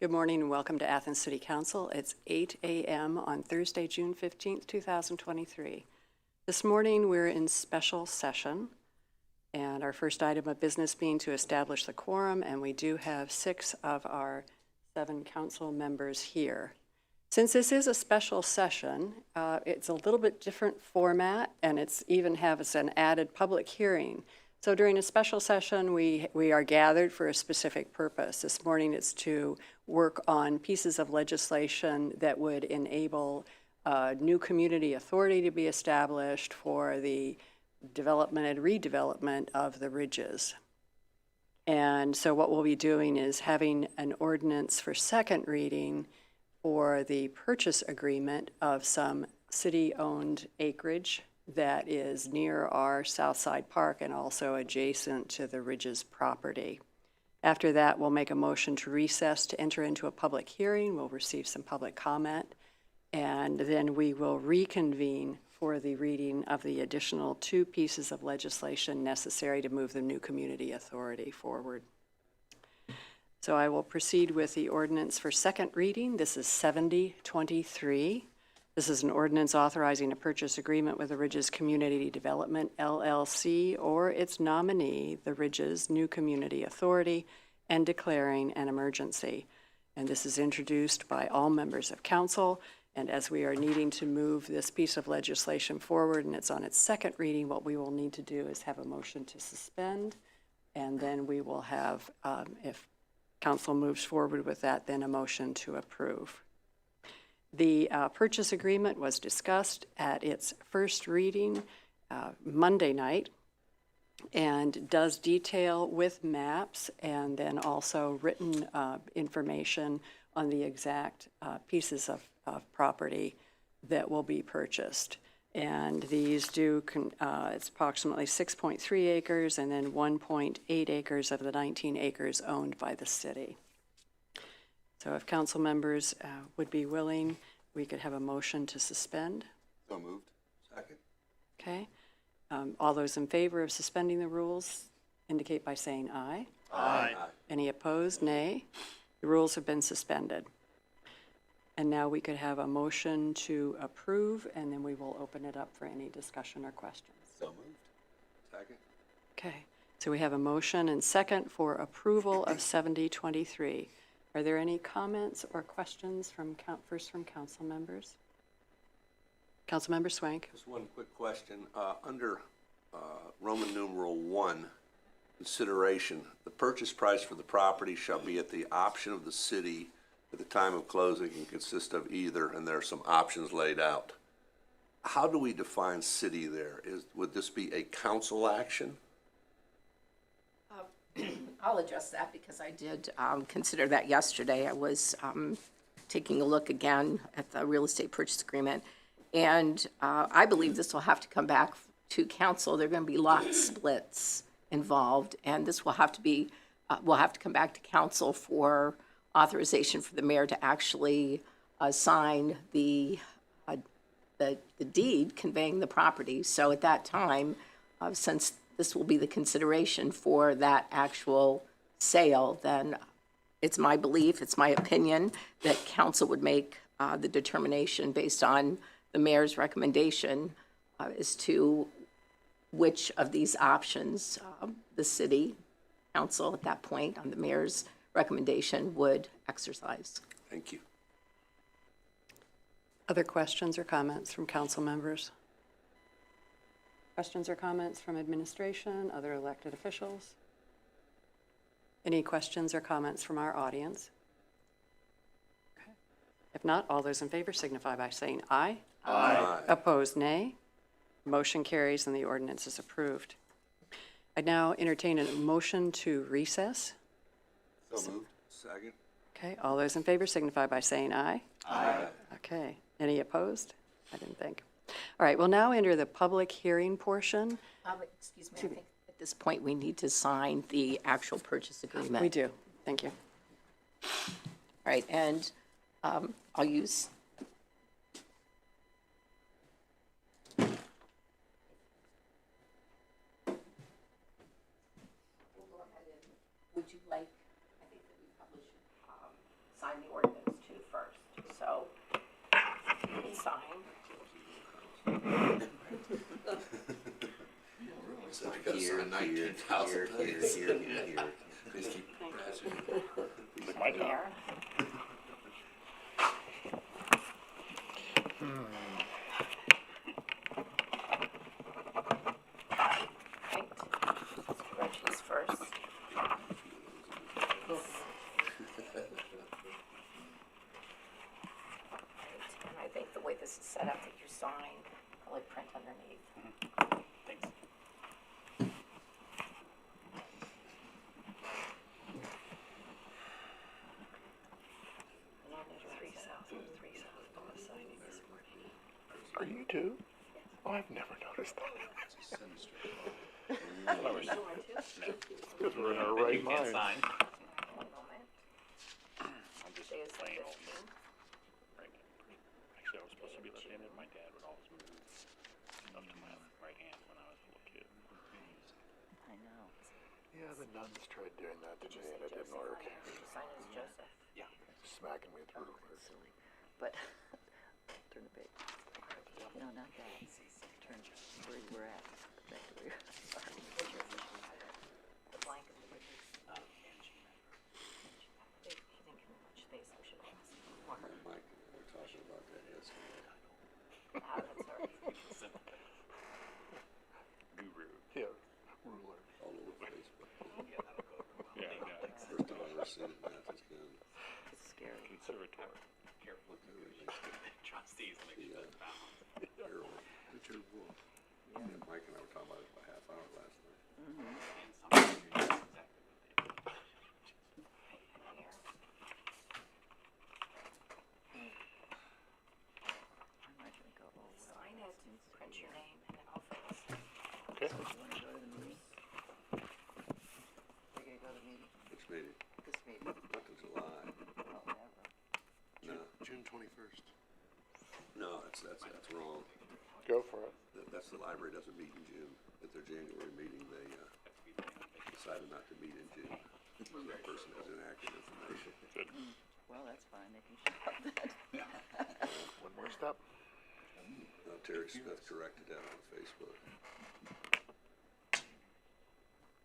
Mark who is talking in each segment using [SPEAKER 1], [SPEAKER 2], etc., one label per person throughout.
[SPEAKER 1] Good morning and welcome to Athens City Council. It's 8 a.m. on Thursday, June 15th, 2023. This morning we're in special session, and our first item of business being to establish the quorum, and we do have 6 of our 7 council members here. Since this is a special session, it's a little bit different format, and it's even has an added public hearing. So during a special session, we are gathered for a specific purpose. This morning it's to work on pieces of legislation that would enable a new community authority to be established for the development and redevelopment of the ridges. And so what we'll be doing is having an ordinance for second reading for the purchase agreement of some city-owned acreage that is near our Southside Park and also adjacent to the Ridges property. After that, we'll make a motion to recess to enter into a public hearing. We'll receive some public comment, and then we will reconvene for the reading of the additional 2 pieces of legislation necessary to move the new community authority forward. So I will proceed with the ordinance for second reading. This is 7023. This is an ordinance authorizing a purchase agreement with the Ridges Community Development, LLC, or its nominee, the Ridges New Community Authority, and declaring an emergency. And this is introduced by all members of council. And as we are needing to move this piece of legislation forward and it's on its second reading, what we will need to do is have a motion to suspend. And then we will have, if council moves forward with that, then a motion to approve. The purchase agreement was discussed at its first reading Monday night and does detail with maps and then also written information on the exact pieces of property that will be purchased. And these do, it's approximately 6.3 acres and then 1.8 acres of the 19 acres owned by the city. So if council members would be willing, we could have a motion to suspend.
[SPEAKER 2] So moved. Second.
[SPEAKER 1] Okay. All those in favor of suspending the rules indicate by saying aye.
[SPEAKER 2] Aye.
[SPEAKER 1] Any opposed? Nay. The rules have been suspended. And now we could have a motion to approve, and then we will open it up for any discussion or questions.
[SPEAKER 2] So moved. Second.
[SPEAKER 1] Okay. So we have a motion and second for approval of 7023. Are there any comments or questions from first from council members? Councilmember Swank.
[SPEAKER 2] Just one quick question. Under Roman numeral 1, consideration, the purchase price for the property shall be at the option of the city at the time of closing and consist of either, and there are some options laid out. How do we define city there? Would this be a council action?
[SPEAKER 3] I'll address that because I did consider that yesterday. I was taking a look again at the real estate purchase agreement, and I believe this will have to come back to council. There are going to be lot splits involved, and this will have to be, will have to come back to council for authorization for the mayor to actually sign the deed conveying the property. So at that time, since this will be the consideration for that actual sale, then it's my belief, it's my opinion, that council would make the determination based on the mayor's recommendation as to which of these options the city council at that point on the mayor's recommendation would exercise.
[SPEAKER 2] Thank you.
[SPEAKER 1] Other questions or comments from council members? Questions or comments from administration, other elected officials? Any questions or comments from our audience? Okay. If not, all those in favor signify by saying aye.
[SPEAKER 2] Aye.
[SPEAKER 1] Opposed, nay. Motion carries and the ordinance is approved. I now entertain a motion to recess.
[SPEAKER 2] So moved. Second.
[SPEAKER 1] Okay, all those in favor signify by saying aye.
[SPEAKER 2] Aye.
[SPEAKER 1] Okay, any opposed? I didn't think. All right, we'll now enter the public hearing portion.
[SPEAKER 3] Excuse me, I think at this point we need to sign the actual purchase agreement.
[SPEAKER 1] We do, thank you.
[SPEAKER 3] All right, and I'll use would you like, I think that we probably should sign the ordinance too first, so you can sign.
[SPEAKER 2] Here, here, here.
[SPEAKER 4] My turn.
[SPEAKER 3] There. Right. Reggie's first. And I think the way this is set up, that you sign, probably print underneath.
[SPEAKER 4] Thanks.
[SPEAKER 1] And three south, both signing this morning.
[SPEAKER 4] Are you too? Oh, I've never noticed that. Because we're in our right mind.
[SPEAKER 3] One moment.
[SPEAKER 4] I'm just
[SPEAKER 3] Today is the
[SPEAKER 4] plain old
[SPEAKER 3] 15th.
[SPEAKER 4] right. Actually, I was supposed to be left-handed. My dad would always move up to my right hand when I was a little kid.
[SPEAKER 3] I know.
[SPEAKER 4] Yeah, the nuns tried doing that to me and it didn't
[SPEAKER 3] Joseph,
[SPEAKER 4] work.
[SPEAKER 3] did you sign as Joseph?
[SPEAKER 4] Yeah. Smacking me through the work.
[SPEAKER 5] But turn the page. No, not that. Turn where you were at. Back to where you are.
[SPEAKER 3] The blank of the bridges. He didn't give me much space, we should ask more.
[SPEAKER 2] Mike, we were talking about that yesterday.
[SPEAKER 3] Ah, that's all right.
[SPEAKER 4] Guru. Yeah. Ruler.
[SPEAKER 2] All over Facebook.
[SPEAKER 4] Yeah, yeah.
[SPEAKER 2] First time I've ever seen it in Athens County.
[SPEAKER 5] It's scary.
[SPEAKER 4] Conservatory.
[SPEAKER 6] Trustees make sure that's balanced.
[SPEAKER 2] Harold, Richard Wolf. Yeah, Mike and I were talking about it for a half hour last night.
[SPEAKER 6] And sometimes you're not exactly what they
[SPEAKER 5] I'm not gonna go. Oh, well.
[SPEAKER 3] Sign it, print your name, and then I'll fill this.
[SPEAKER 4] Okay.
[SPEAKER 5] You wanna go to the meeting? We're gonna go to the meeting,
[SPEAKER 2] Which meeting?
[SPEAKER 5] this meeting.
[SPEAKER 2] Not till July.
[SPEAKER 5] Oh, never.
[SPEAKER 2] No,
[SPEAKER 4] June 21st.
[SPEAKER 2] no, that's wrong.
[SPEAKER 4] Go for it.
[SPEAKER 2] That's the library doesn't meet in June. At their January meeting, they decided not to meet in June. So that person has inaccurate information.
[SPEAKER 4] Good.
[SPEAKER 5] Well, that's fine, they can shut up then.
[SPEAKER 4] One more step.
[SPEAKER 2] Terry Smith corrected that on Facebook.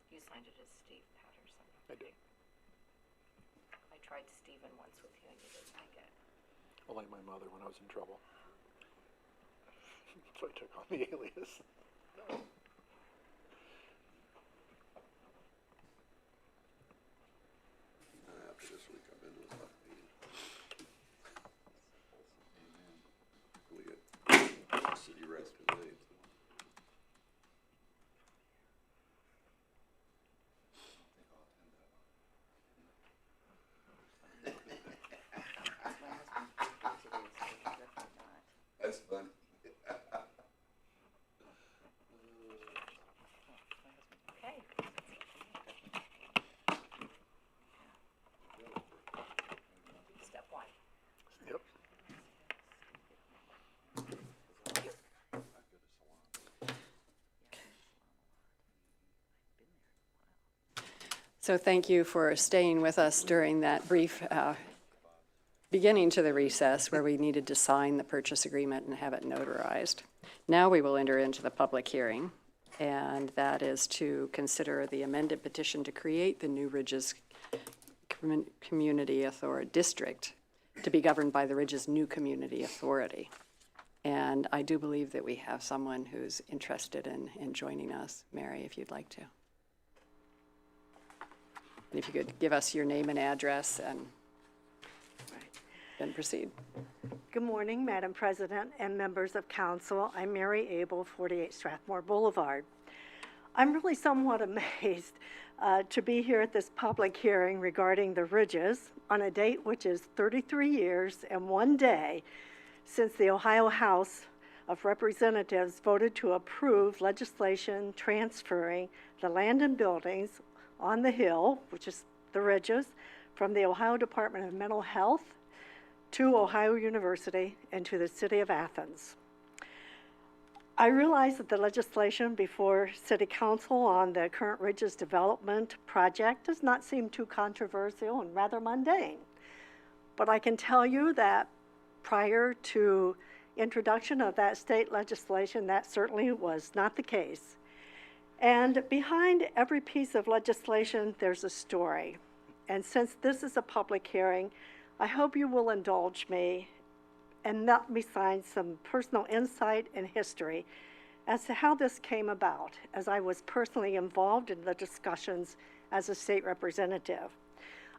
[SPEAKER 3] You signed it as Steve Patterson.
[SPEAKER 4] I did.
[SPEAKER 3] I tried Stephen once with you and you didn't like it.
[SPEAKER 4] Well, like my mother when I was in trouble. So I took on the alias.
[SPEAKER 2] After this week, I've been to a tough meeting. We get city rep tonight.
[SPEAKER 5] My husband's birthday today, so definitely not.
[SPEAKER 2] That's funny.
[SPEAKER 3] Okay. Step one.
[SPEAKER 4] Yep.
[SPEAKER 1] So thank you for staying with us during that brief beginning to the recess where we needed to sign the purchase agreement and have it notarized. Now we will enter into the public hearing, and that is to consider the amended petition to create the New Ridges Community Authority District to be governed by the Ridges New Community Authority. And I do believe that we have someone who's interested in joining us. Mary, if you'd like to. And if you could give us your name and address and then proceed.
[SPEAKER 7] Good morning, Madam President and members of council. I'm Mary Abel, 48 Strathmore Boulevard. I'm really somewhat amazed to be here at this public hearing regarding the Ridges on a date which is 33 years and 1 day since the Ohio House of Representatives voted to approve legislation transferring the land and buildings on the Hill, which is the Ridges, from the Ohio Department of Mental Health to Ohio University and to the city of Athens. I realize that the legislation before City Council on the current Ridges development project does not seem too controversial and rather mundane. But I can tell you that prior to introduction of that state legislation, that certainly was not the case. And behind every piece of legislation, there's a story. And since this is a public hearing, I hope you will indulge me and let me find some personal insight and history as to how this came about, as I was personally involved in the discussions as a state representative.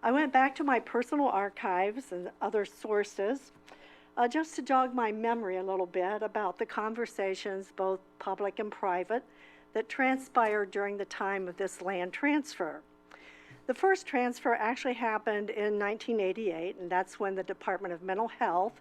[SPEAKER 7] I went back to my personal archives and other sources just to jog my memory a little bit about the conversations, both public and private, that transpired during the time of this land transfer. The first transfer actually happened in 1988, and that's when the Department of Mental Health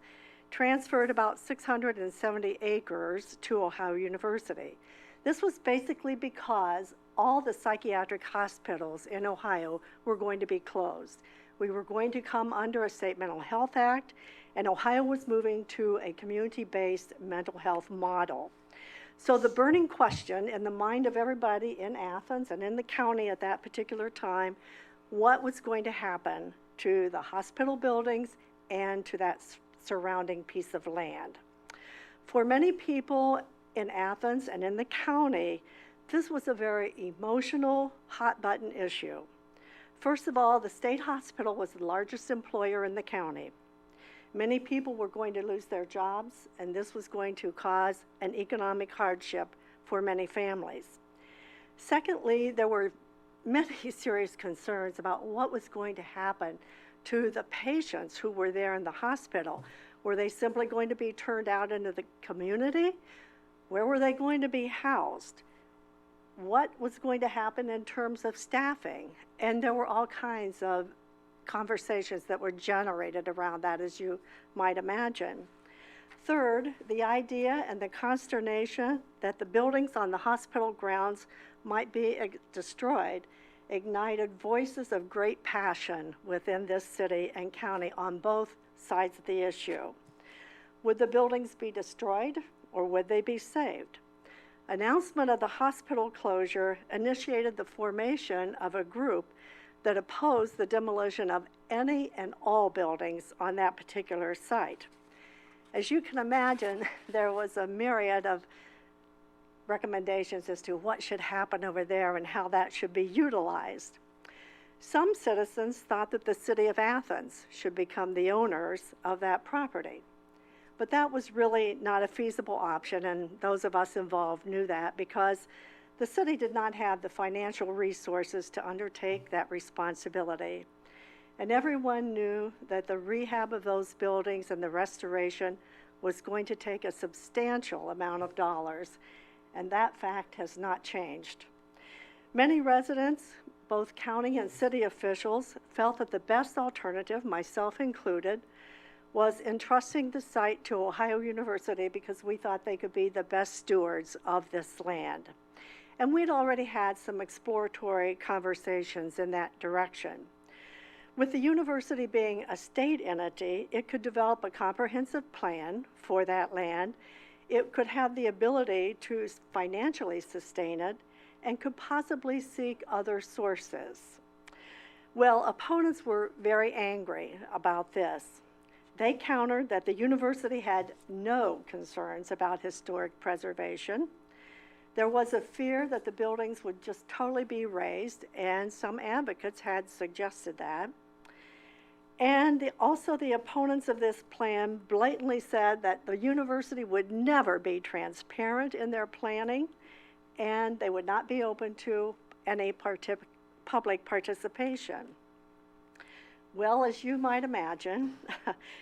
[SPEAKER 7] transferred about 670 acres to Ohio University. This was basically because all the psychiatric hospitals in Ohio were going to be closed. We were going to come under a state mental health act, and Ohio was moving to a community-based mental health model. So the burning question in the mind of everybody in Athens and in the county at that particular time, what was going to happen to the hospital buildings and to that surrounding piece of land? For many people in Athens and in the county, this was a very emotional, hot-button issue. First of all, the state hospital was the largest employer in the county. Many people were going to lose their jobs, and this was going to cause an economic hardship for many families. Secondly, there were many serious concerns about what was going to happen to the patients who were there in the hospital. Were they simply going to be turned out into the community? Where were they going to be housed? What was going to happen in terms of staffing? And there were all kinds of conversations that were generated around that, as you might imagine. Third, the idea and the consternation that the buildings on the hospital grounds might be destroyed ignited voices of great passion within this city and county on both sides of the issue. Would the buildings be destroyed or would they be saved? Announcement of the hospital closure initiated the formation of a group that opposed the demolition of any and all buildings on that particular site. As you can imagine, there was a myriad of recommendations as to what should happen over there and how that should be utilized. Some citizens thought that the city of Athens should become the owners of that property. But that was really not a feasible option, and those of us involved knew that because the city did not have the financial resources to undertake that responsibility. And everyone knew that the rehab of those buildings and the restoration was going to take a substantial amount of dollars, and that fact has not changed. Many residents, both county and city officials, felt that the best alternative, myself included, was entrusting the site to Ohio University because we thought they could be the best stewards of this land. And we'd already had some exploratory conversations in that direction. With the university being a state entity, it could develop a comprehensive plan for that land. It could have the ability to financially sustain it and could possibly seek other sources. Well, opponents were very angry about this. They countered that the university had no concerns about historic preservation. There was a fear that the buildings would just totally be razed, and some advocates had suggested that. And also the opponents of this plan blatantly said that the university would never be transparent in their planning, and they would not be open to any public participation. Well, as you might imagine,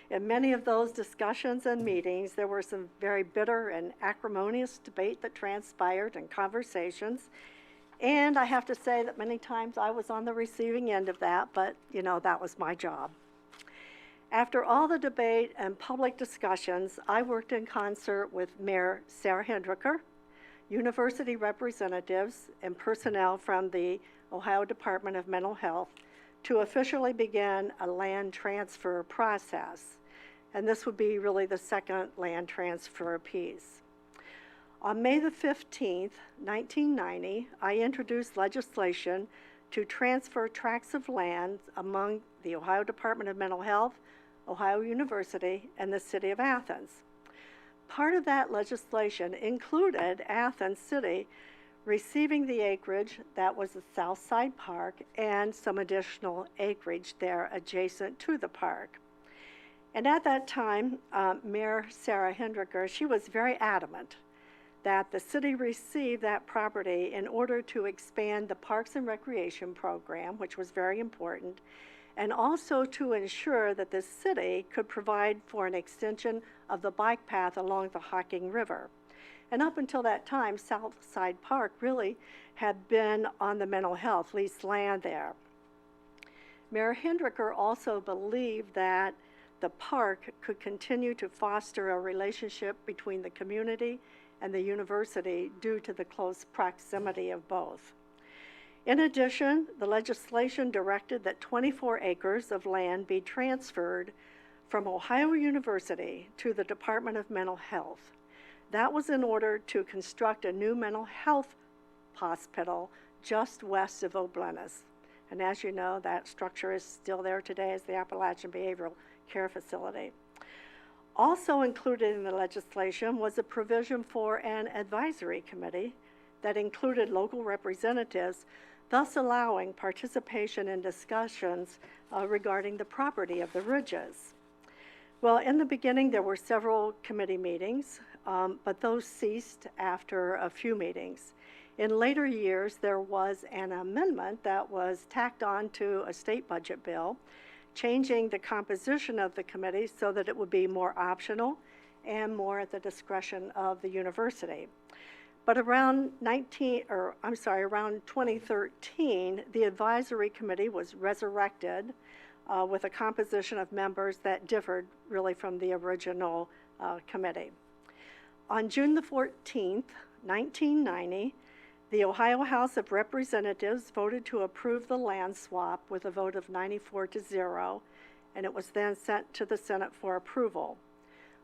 [SPEAKER 7] in many of those discussions and meetings, there were some very bitter and acrimonious debate that transpired and conversations. And I have to say that many times I was on the receiving end of that, but that was my job. After all the debate and public discussions, I worked in concert with Mayor Sarah Hendricker, university representatives, and personnel from the Ohio Department of Mental Health to officially begin a land transfer process. And this would be really the second land transfer piece. On May the 15th, 1990, I introduced legislation to transfer tracts of land among the Ohio Department of Mental Health, Ohio University, and the city of Athens. Part of that legislation included Athens City receiving the acreage that was the South Side Park and some additional acreage there adjacent to the park. And at that time, Mayor Sarah Hendricker, she was very adamant that the city receive that property in order to expand the Parks and Recreation program, which was very important, and also to ensure that the city could provide for an extension of the bike path along the Hocking River. And up until that time, Southside Park really had been on the mental health leased land there. Mayor Hendricker also believed that the park could continue to foster a relationship between the community and the university due to the close proximity of both. In addition, the legislation directed that 24 acres of land be transferred from Ohio University to the Department of Mental Health. That was in order to construct a new mental health hospital just west of O'Bleness. And as you know, that structure is still there today as the Appalachian Behavioral Care Facility. Also included in the legislation was a provision for an advisory committee that included local representatives, thus allowing participation in discussions regarding the property of the ridges. Well, in the beginning, there were several committee meetings, but those ceased after a few meetings. In later years, there was an amendment that was tacked on to a state budget bill, changing the composition of the committee so that it would be more optional and more at the discretion of the university. But around 2013, the advisory committee was resurrected with a composition of members that differed really from the original committee. On June the 14th, 1990, the Ohio House of Representatives voted to approve the land swap with a vote of 94-0, and it was then sent to the Senate for approval.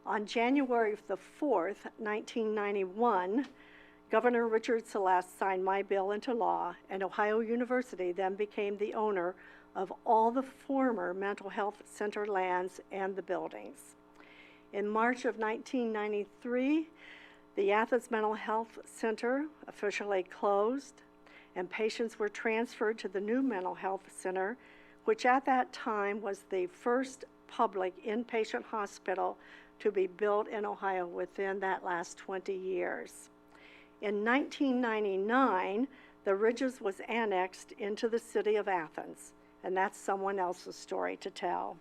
[SPEAKER 7] On January the 4th, 1991, Governor Richard Celeste signed my bill into law, and Ohio University then became the owner of all the former mental health center lands and the buildings. In March of 1993, the Athens Mental Health Center officially closed, and patients were transferred to the new mental health center, which at that time was the first public inpatient hospital to be built in Ohio within that last 20 years. In 1999, the Ridges was annexed into the city of Athens, and that's someone else's story to tell.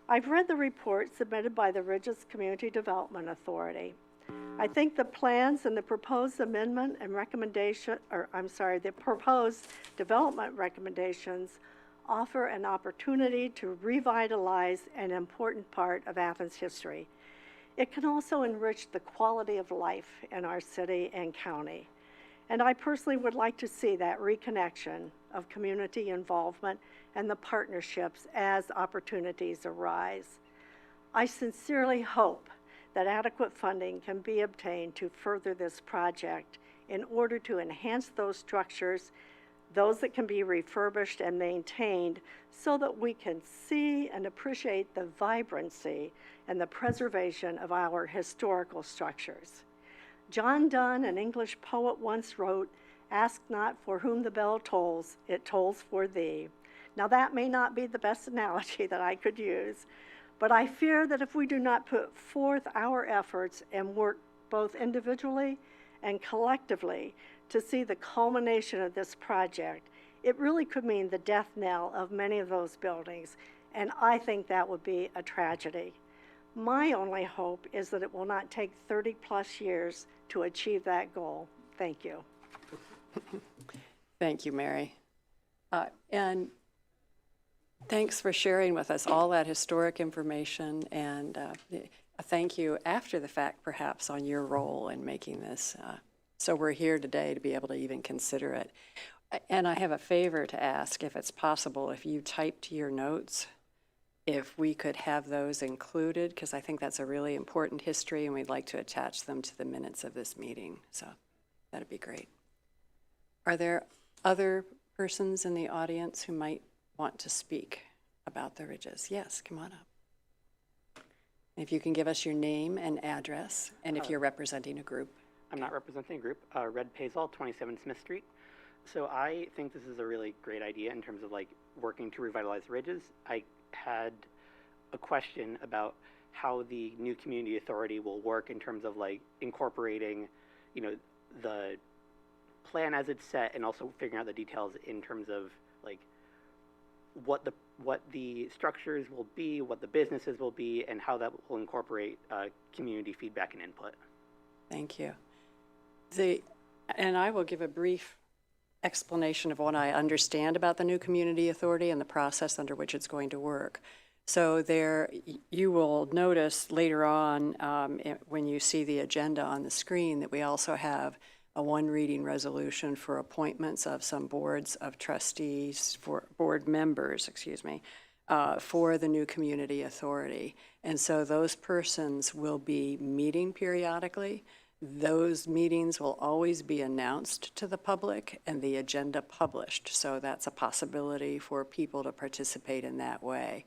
[SPEAKER 7] I've read the report submitted by the Ridges Community Development Authority. I think the plans and the proposed amendment and the proposed development recommendations offer an opportunity to revitalize an important part of Athens history. It can also enrich the quality of life in our city and county. And I personally would like to see that reconnection of community involvement and the partnerships as opportunities arise. I sincerely hope that adequate funding can be obtained to further this project in order to enhance those structures, those that can be refurbished and maintained, so that we can see and appreciate the vibrancy and the preservation of our historical structures. John Donne, an English poet, once wrote, "Ask not for whom the bell tolls, it tolls for thee." Now that may not be the best analogy that I could use, but I fear that if we do not put forth our efforts and work both individually and collectively to see the culmination of this project, it really could mean the death knell of many of those buildings, and I think that would be a tragedy. My only hope is that it will not take 30-plus years to achieve that goal. Thank you.
[SPEAKER 1] Thank you, Mary. And thanks for sharing with us all that historic information, and a thank you after the fact, perhaps, on your role in making this. So we're here today to be able to even consider it. And I have a favor to ask, if it's possible, if you typed your notes, if we could have those included, because I think that's a really important history, and we'd like to attach them to the minutes of this meeting. So that'd be great. Are there other persons in the audience who might want to speak about the Ridges? Yes, come on up. If you can give us your name and address, and if you're representing a group.
[SPEAKER 8] I'm not representing a group. Red Pazol, 27 Smith Street. So I think this is a really great idea in terms of like working to revitalize ridges. I had a question about how the new community authority will work in terms of like incorporating, you know, the plan as it's set and also figuring out the details in terms of like what the structures will be, what the businesses will be, and how that will incorporate community feedback and input.
[SPEAKER 1] Thank you. And I will give a brief explanation of what I understand about the new community authority and the process under which it's going to work. So you will notice later on when you see the agenda on the screen that we also have a one-reading resolution for appointments of some boards of trustees, for board members, for the new community authority. And so those persons will be meeting periodically. Those meetings will always be announced to the public and the agenda published. So that's a possibility for people to participate in that way.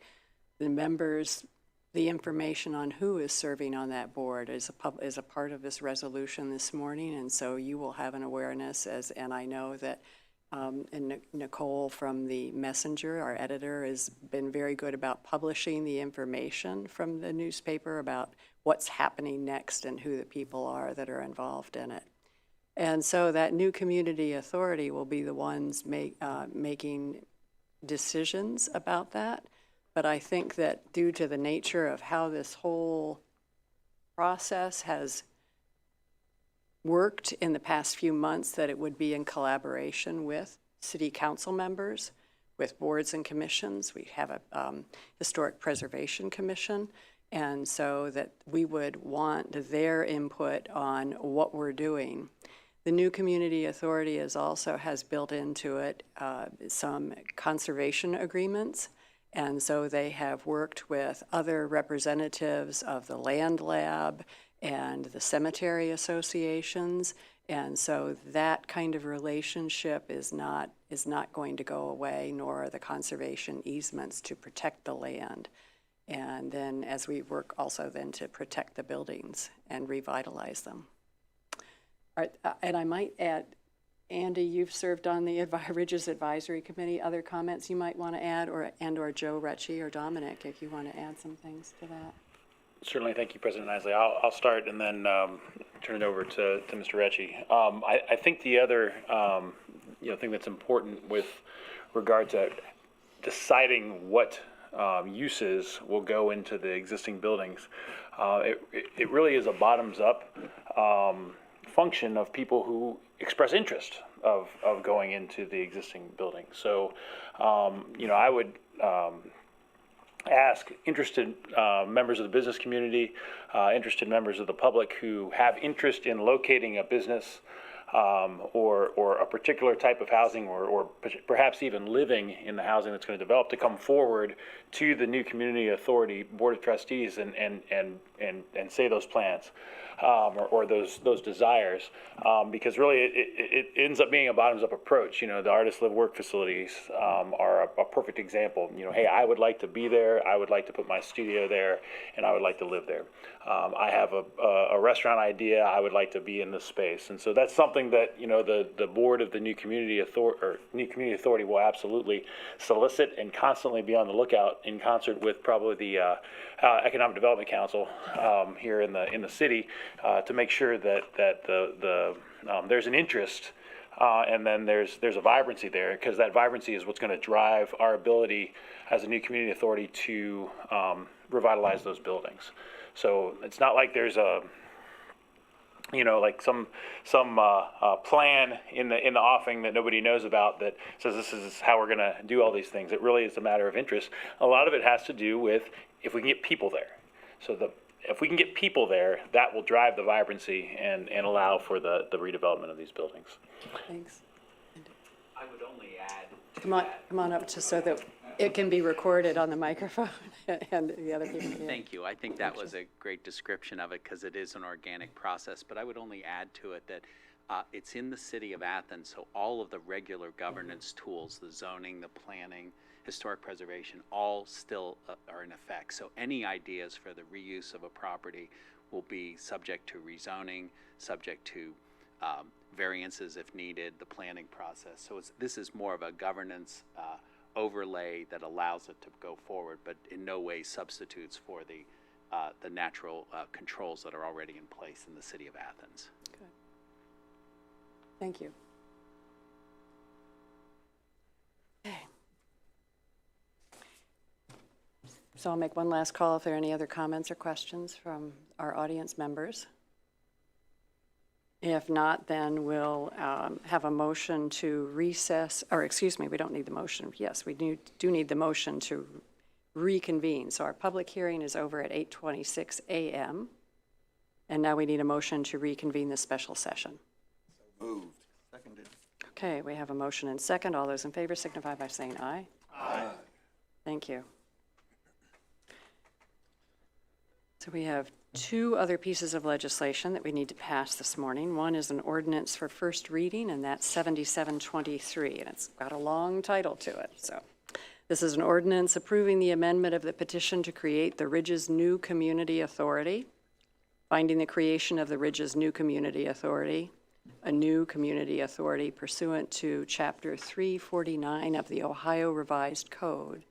[SPEAKER 1] The members, the information on who is serving on that board is a part of this resolution this morning, and so you will have an awareness, and I know that and Nicole from the Messenger, our editor, has been very good about publishing the information from the newspaper about what's happening next and who the people are that are involved in it. And so that new community authority will be the ones making decisions about that. But I think that due to the nature of how this whole process has worked in the past few months, that it would be in collaboration with city council members, with boards and commissions. We have a historic preservation commission, and so that we would want their input on what we're doing. The new community authority has built into it some conservation agreements. And so they have worked with other representatives of the Land Lab and the cemetery associations. And so that kind of relationship is not going to go away, nor are the conservation easements to protect the land. And then as we work also then to protect the buildings and revitalize them. All right, and I might add, Andy, you've served on the Ridges Advisory Committee. Other comments you might want to add, or Joe Recchi or Dominic, if you want to add some things to that?
[SPEAKER 4] Certainly, thank you, President Isley. I'll start and then turn it over to Mr. Recchi. I think the other thing that's important with regard to deciding what uses will go into the existing buildings, it really is a bottoms-up function of people who express interest of going into the existing building. So, I would ask interested members of the business community, interested members of the public who have interest in locating a business or a particular type of housing, or perhaps even living in the housing that's going to develop, to come forward to the new community authority board of trustees and say those plans or those desires, because really it ends up being a bottoms-up approach. The artist live work facilities are a perfect example. Hey, I would like to be there, I would like to put my studio there, and I would like to live there. I have a restaurant idea, I would like to be in this space. And so that's something that the board of the new community authority will absolutely solicit and constantly be on the lookout, in concert with probably the Economic Development Council here in the city, to make sure that there's an interest and then there's a vibrancy there, because that vibrancy is what's going to drive our ability as a new community authority to revitalize those buildings. So it's not like there's a like some plan in the offing that nobody knows about that says this is how we're going to do all these things. It really is a matter of interest. A lot of it has to do with if we can get people there. So if we can get people there, that will drive the vibrancy and allow for the redevelopment of these buildings.
[SPEAKER 1] Thanks.
[SPEAKER 6] I would only add to
[SPEAKER 1] Come on up just so that it can be recorded on the microphone and the other people can hear.
[SPEAKER 6] Thank you. I think that was a great description of it, because it is an organic process. But I would only add to it that it's in the city of Athens, so all of the regular governance tools, the zoning, the planning, historic preservation, all still are in effect. So any ideas for the reuse of a property will be subject to rezoning, subject to variances if needed, the planning process. So this is more of a governance overlay that allows it to go forward, but in no way substitutes for the natural controls that are already in place in the city of Athens.
[SPEAKER 1] Good. Thank you. Okay. So I'll make one last call if there are any other comments or questions from our audience members. If not, then we'll have a motion to recess, or excuse me, we don't need the motion. Yes, we do need the motion to reconvene. So our public hearing is over at 8:26 a.m. And now we need a motion to reconvene the special session.
[SPEAKER 2] Moved. Seconded.
[SPEAKER 1] Okay, we have a motion and second. All those in favor signify by saying aye.
[SPEAKER 2] Aye.
[SPEAKER 1] Thank you. So we have two other pieces of legislation that we need to pass this morning. One is an ordinance for first reading, and that's 7723, and it's got a long title to it. So this is an ordinance approving the amendment of the petition to create the Ridges New Community Authority, finding the creation of the Ridges New Community Authority, a new community authority pursuant to Chapter 349 of the Ohio Revised Code,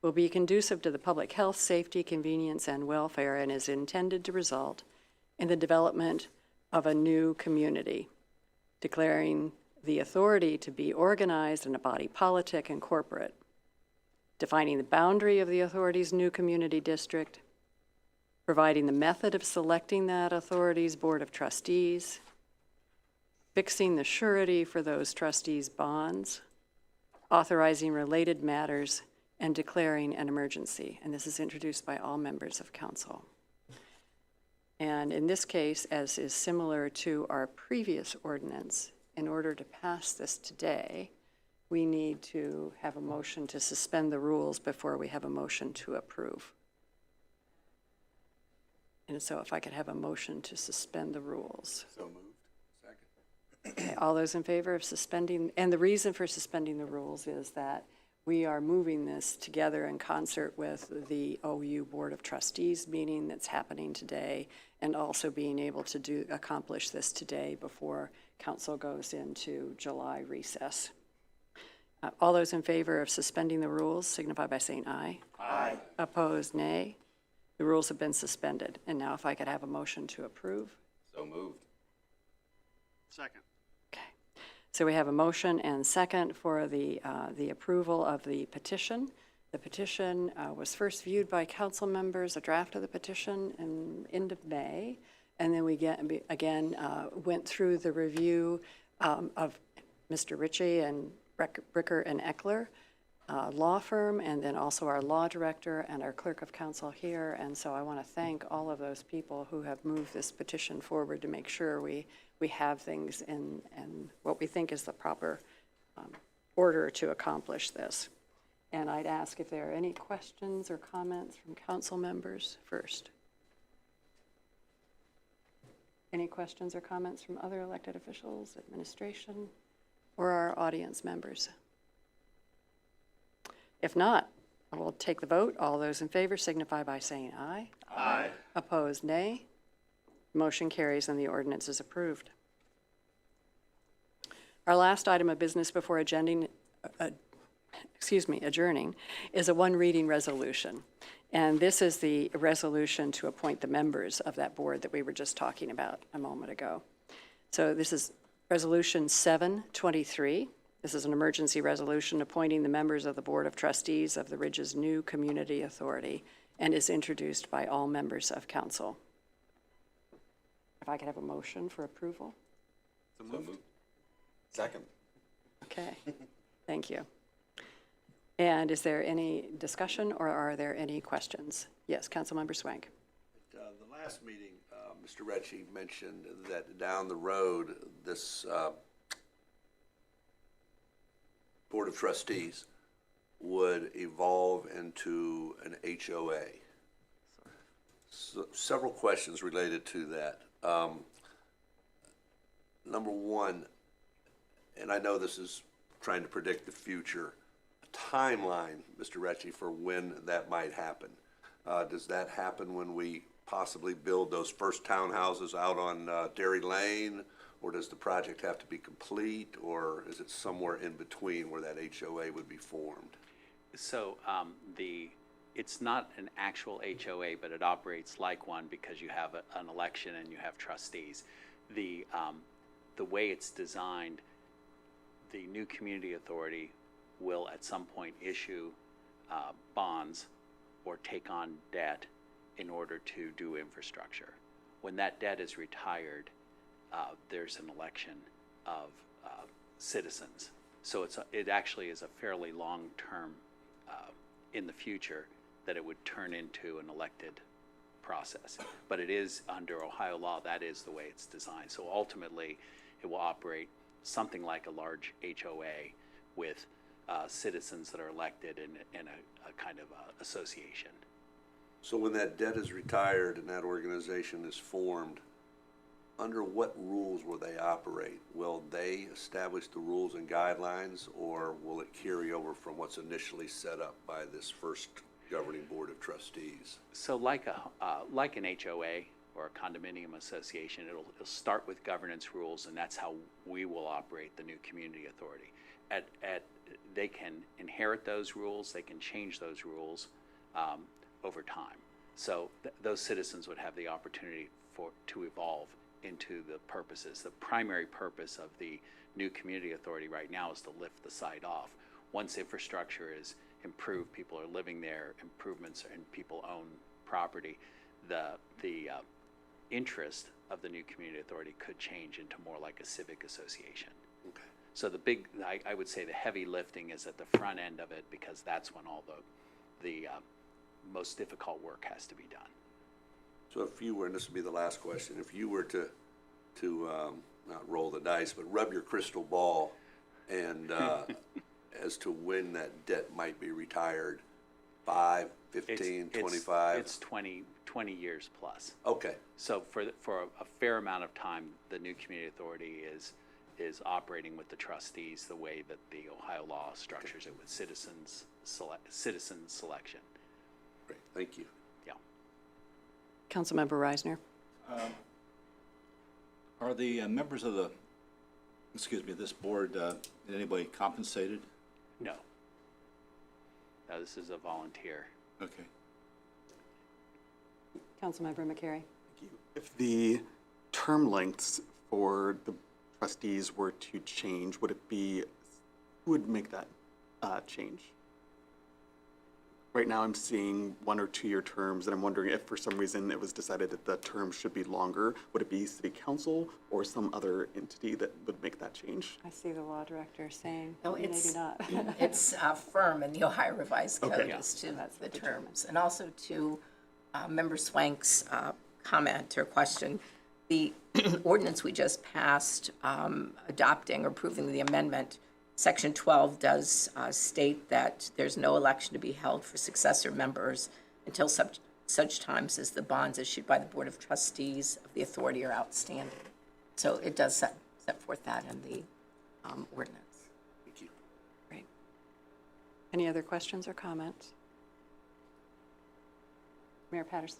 [SPEAKER 1] will be conducive to the public health, safety, convenience, and welfare, and is intended to result in the development of a new community, declaring the authority to be organized in a body politic and corporate, defining the boundary of the authority's new community district, providing the method of selecting that authority's board of trustees, fixing the surety for those trustees' bonds, authorizing related matters, and declaring an emergency. And this is introduced by all members of council. And in this case, as is similar to our previous ordinance, in order to pass this today, we need to have a motion to suspend the rules before we have a motion to approve. And so if I could have a motion to suspend the rules.
[SPEAKER 2] So moved. Second.
[SPEAKER 1] Okay, all those in favor of suspending, and the reason for suspending the rules is that we are moving this together in concert with the OU Board of Trustees meeting that's happening today, and also being able to accomplish this today before council goes into July recess. All those in favor of suspending the rules signify by saying aye.
[SPEAKER 2] Aye.
[SPEAKER 1] Opposed, nay. The rules have been suspended. And now if I could have a motion to approve.
[SPEAKER 2] So moved.
[SPEAKER 8] Second.
[SPEAKER 1] So we have a motion and second for the approval of the petition. The petition was first viewed by council members, a draft of the petition in end of May, and then we went through the review of Mr. Ritchie and Bricker and Eckler law firm, and then also our law director and our clerk of council here. And so I want to thank all of those people who have moved this petition forward to make sure we have things in what we think is the proper order to accomplish this. And I'd ask if there are any questions or comments from council members first. Any questions or comments from other elected officials, administration, or our audience members? If not, I will take the vote. All those in favor signify by saying aye.
[SPEAKER 2] Aye.
[SPEAKER 1] Opposed, nay. Motion carries and the ordinance is approved. Our last item of business before adjourning is a one-reading resolution. And this is the resolution to appoint the members of that board that we were just talking about a moment ago. So this is Resolution 723. This is an emergency resolution appointing the members of the Board of Trustees of the Ridges New Community Authority, and is introduced by all members of council. If I could have a motion for approval?
[SPEAKER 2] So moved. Second.
[SPEAKER 1] Okay, thank you. And is there any discussion or are there any questions? Yes, Councilmember Swank.
[SPEAKER 2] The last meeting, Mr. Ritchie mentioned that down the road, this Board of Trustees would evolve into an HOA. So, several questions related to that. Number one, and I know this is trying to predict the future, timeline, Mr. Recchi, for when that might happen? Does that happen when we possibly build those first townhouses out on Dairy Lane? Or does the project have to be complete, or is it somewhere in between where that HOA would be formed?
[SPEAKER 6] So it's not an actual HOA, but it operates like one because you have an election and you have trustees. The way it's designed, the new community authority will at some point issue bonds or take on debt in order to do infrastructure. When that debt is retired, there's an election of citizens. So it actually is a fairly long-term in the future that it would turn into an elected process. But it is, under Ohio law, that is the way it's designed. So ultimately, it will operate something like a large HOA with citizens that are elected in a kind of association.
[SPEAKER 2] So when that debt is retired and that organization is formed, under what rules will they operate? Will they establish the rules and guidelines, or will it carry over from what's initially set up by this first governing board of trustees?
[SPEAKER 6] So like an HOA or a condominium association, it'll start with governance rules, and that's how we will operate the new community authority. They can inherit those rules, they can change those rules over time. So those citizens would have the opportunity to evolve into the purposes. The primary purpose of the new community authority right now is to lift the site off. Once infrastructure is improved, people are living there, improvements, and people own property, the interest of the new community authority could change into more like a civic association.
[SPEAKER 2] Okay.
[SPEAKER 6] So I would say the heavy lifting is at the front end of it, because that's when all the most difficult work has to be done.
[SPEAKER 2] So if you were, and this would be the last question, if you were to not roll the dice, but rub your crystal ball and as to when that debt might be retired, 5, 15, 25?
[SPEAKER 6] It's 20 years plus.
[SPEAKER 2] Okay.
[SPEAKER 6] So for a fair amount of time, the new community authority is operating with the trustees the way that the Ohio law structures it, with citizens selection.
[SPEAKER 2] Great, thank you.
[SPEAKER 6] Yeah.
[SPEAKER 1] Councilmember Reisner.
[SPEAKER 9] Are the members of this board, anybody compensated?
[SPEAKER 6] No. No, this is a volunteer.
[SPEAKER 9] Okay.
[SPEAKER 1] Councilmember McCary.
[SPEAKER 10] If the term lengths for the trustees were to change, who would make that change? Right now I'm seeing 1 or 2 year terms, and I'm wondering if for some reason it was decided that the term should be longer. Would it be city council or some other entity that would make that change?
[SPEAKER 1] I see the law director saying,
[SPEAKER 3] No,
[SPEAKER 1] maybe
[SPEAKER 3] it's,
[SPEAKER 1] not.
[SPEAKER 3] it's firm in the Ohio Revised Code
[SPEAKER 10] Okay.
[SPEAKER 3] as to
[SPEAKER 1] That's
[SPEAKER 3] the
[SPEAKER 1] the
[SPEAKER 3] terms. And also to Member Swank's comment or question, the ordinance we just passed adopting or approving the amendment, Section 12 does state that there's no election to be held for successor members until such times as the bonds issued by the Board of Trustees of the authority are outstanding. So it does set forth that in the ordinance.
[SPEAKER 2] Thank you.
[SPEAKER 1] Great. Any other questions or comments? Mayor Patterson.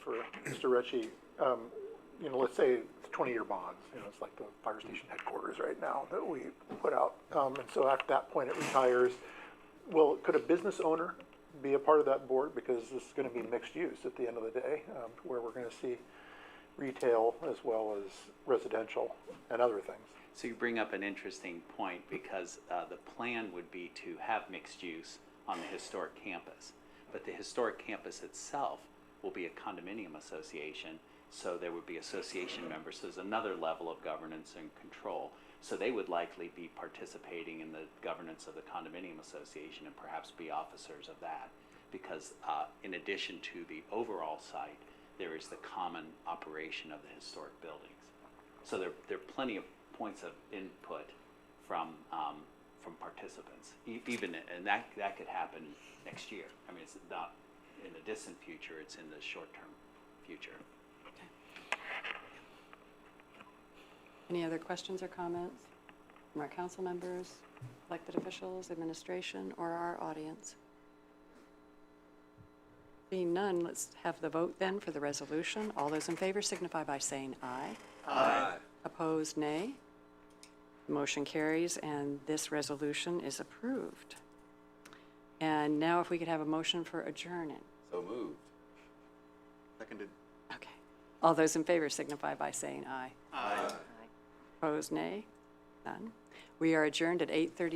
[SPEAKER 11] For Mr. Recchi, let's say it's 20-year bonds, it's like the fire station headquarters right now that we put out. And so at that point it retires. Could a business owner be a part of that board? Because this is going to be mixed use at the end of the day, where we're going to see retail as well as residential and other things.
[SPEAKER 6] So you bring up an interesting point, because the plan would be to have mixed use on the historic campus. But the historic campus itself will be a condominium association, so there would be association members. So there's another level of governance and control. So they would likely be participating in the governance of the condominium association and perhaps be officers of that, because in addition to the overall site, there is the common operation of the historic buildings. So there are plenty of points of input from participants, and that could happen next year. I mean, it's not in the distant future, it's in the short-term future.
[SPEAKER 1] Any other questions or comments? from our council members, elected officials, administration, or our audience? Being none, let's have the vote then for the resolution. All those in favor signify by saying aye.
[SPEAKER 2] Aye.
[SPEAKER 1] Opposed, nay. Motion carries, and this resolution is approved. And now if we could have a motion for adjourning.
[SPEAKER 2] So moved.
[SPEAKER 10] Seconded.
[SPEAKER 1] Okay. All those in favor signify by saying aye.
[SPEAKER 2] Aye.
[SPEAKER 1] Opposed, nay. None. We are adjourned at 8:30.